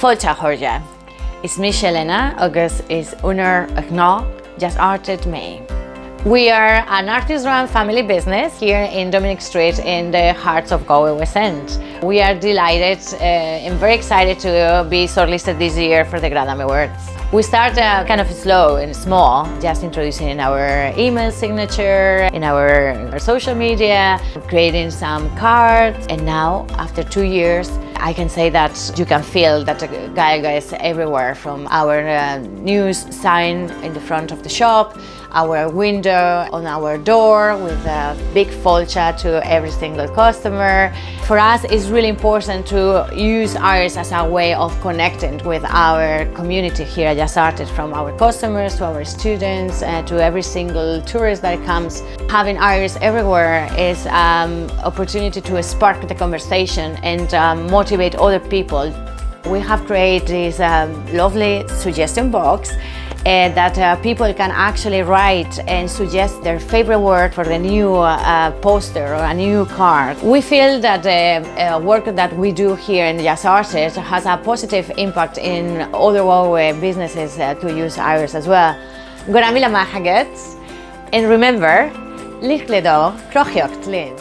Fáilte chuirde. Is mi Helena, agus is unar ag ná just arted me. We are an artist-run family business here in Dominic Street in the heart of Galway West End. We are delighted and very excited to be shortlisted this year for the Gradam Awards. We start kind of slow and small, just introducing in our email signature, in our social media, creating some cards, and now after 2 years I can say that you can feel that the Gaeilge is everywhere, from our news sign in the front of the shop, our window on our door with a big fáilte to every single customer. For us, it's really important to use Irish as a way of connecting with our community here at Just Arted, from our customers to our students to every single tourist that comes. Having Irish everywhere is an opportunity to spark the conversation and motivate other people. We have created this lovely suggestion box that people can actually write and suggest their favorite word for the new poster or a new card. We feel that the work that we do here in Just Arted has a positive impact in other Galway businesses to use Irish as well. Gradam and remember, Lichledó, Crochiocht Lynn.